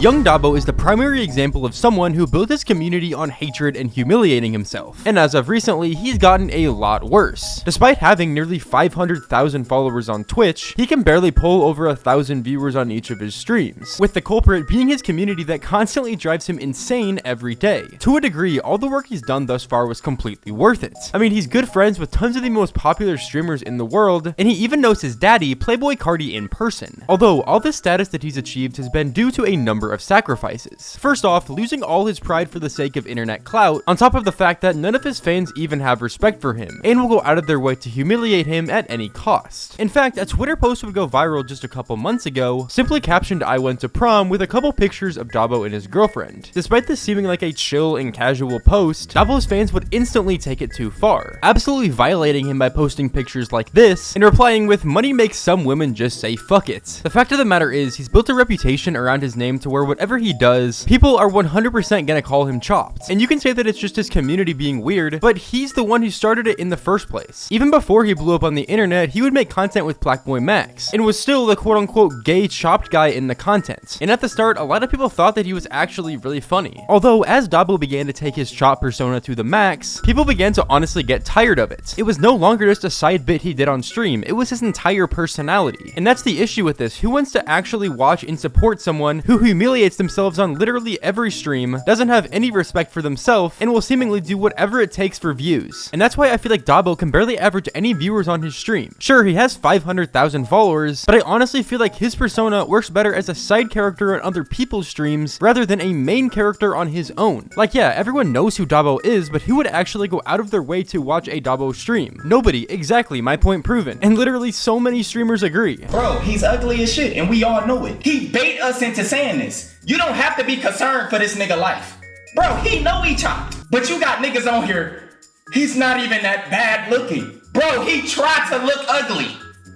Young Dabo is the primary example of someone who built his community on hatred and humiliating himself, and as of recently, he's gotten a lot worse. Despite having nearly 500,000 followers on Twitch, he can barely pull over 1,000 viewers on each of his streams, with the culprit being his community that constantly drives him insane every day. To a degree, all the work he's done thus far was completely worth it. I mean, he's good friends with tons of the most popular streamers in the world, and he even knows his daddy, Playboy Cardi, in person. Although, all the status that he's achieved has been due to a number of sacrifices. First off, losing all his pride for the sake of internet clout, on top of the fact that none of his fans even have respect for him, and will go out of their way to humiliate him at any cost. In fact, a Twitter post would go viral just a couple months ago, simply captioned "I went to prom" with a couple pictures of Dabo and his girlfriend. Despite this seeming like a chill and casual post, Dabo's fans would instantly take it too far, absolutely violating him by posting pictures like this, and replying with "money makes some women just say fuck it." The fact of the matter is, he's built a reputation around his name to where whatever he does, people are 100% gonna call him chopped. And you can say that it's just his community being weird, but he's the one who started it in the first place. Even before he blew up on the internet, he would make content with Blackboy Max, and was still the quote-unquote gay chopped guy in the content. And at the start, a lot of people thought that he was actually really funny. Although, as Dabo began to take his chop persona to the max, people began to honestly get tired of it. It was no longer just a side bit he did on stream, it was his entire personality. And that's the issue with this. Who wants to actually watch and support someone who humiliates themselves on literally every stream, doesn't have any respect for themselves, and will seemingly do whatever it takes for views? And that's why I feel like Dabo can barely average any viewers on his stream. Sure, he has 500,000 followers, but I honestly feel like his persona works better as a side character on other people's streams rather than a main character on his own. Like, yeah, everyone knows who Dabo is, but who would actually go out of their way to watch a Dabo stream? Nobody. Exactly, my point proven. And literally so many streamers agree. Bro, he's ugly as shit, and we all know it. He bait us into saying this. You don't have to be concerned for this nigga life. Bro, he know he chopped. But you got niggas on here, he's not even that bad looking. Bro, he tried to look ugly.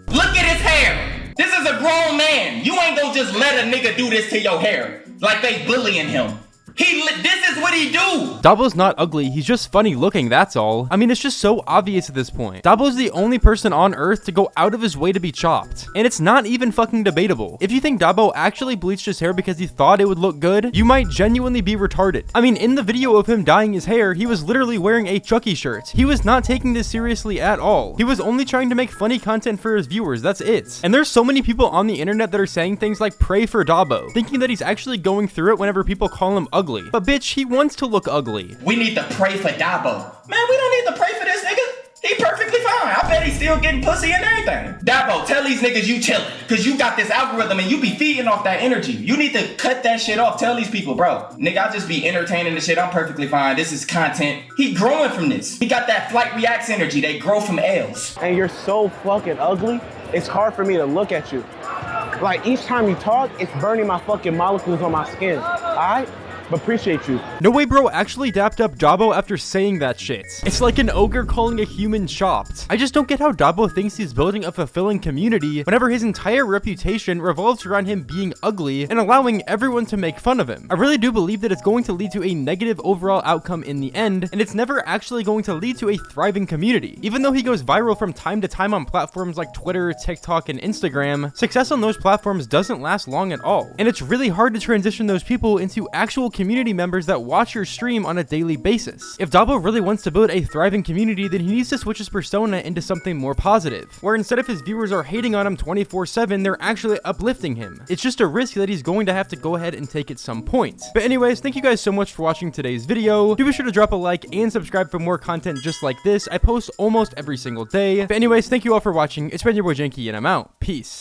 Look at his hair. This is a grown man. You ain't gonna just let a nigga do this to your hair like they bullying him. This is what he do. Dabo's not ugly, he's just funny looking, that's all. I mean, it's just so obvious at this point. Dabo's the only person on earth to go out of his way to be chopped. And it's not even fucking debatable. If you think Dabo actually bleached his hair because he thought it would look good, you might genuinely be retarded. I mean, in the video of him dyeing his hair, he was literally wearing a Chucky shirt. He was not taking this seriously at all. He was only trying to make funny content for his viewers, that's it. And there's so many people on the internet that are saying things like "pray for Dabo," thinking that he's actually going through it whenever people call him ugly. But bitch, he wants to look ugly. We need to pray for Dabo. Man, we don't need to pray for this nigga. He perfectly fine. I bet he's still getting pussy and everything. Dabo, tell these niggas you chillin', cause you got this algorithm and you be feeding off that energy. You need to cut that shit off. Tell these people, bro, nigga, I just be entertaining the shit. I'm perfectly fine. This is content. He growing from this. He got that flight reacts energy. They grow from L's. And you're so fucking ugly, it's hard for me to look at you. Like, each time you talk, it's burning my fucking molecules on my skin, alright? Appreciate you. No way, bro actually dapped up Dabo after saying that shit. It's like an ogre calling a human chopped. I just don't get how Dabo thinks he's building a fulfilling community whenever his entire reputation revolves around him being ugly and allowing everyone to make fun of him. I really do believe that it's going to lead to a negative overall outcome in the end, and it's never actually going to lead to a thriving community. Even though he goes viral from time to time on platforms like Twitter, TikTok, and Instagram, success on those platforms doesn't last long at all. And it's really hard to transition those people into actual community members that watch your stream on a daily basis. If Dabo really wants to build a thriving community, then he needs to switch his persona into something more positive, where instead of his viewers are hating on him 24/7, they're actually uplifting him. It's just a risk that he's going to have to go ahead and take at some point. But anyways, thank you guys so much for watching today's video. Do be sure to drop a like and subscribe for more content just like this. I post almost every single day. But anyways, thank you all for watching. It's been your boy Janky, and I'm out. Peace.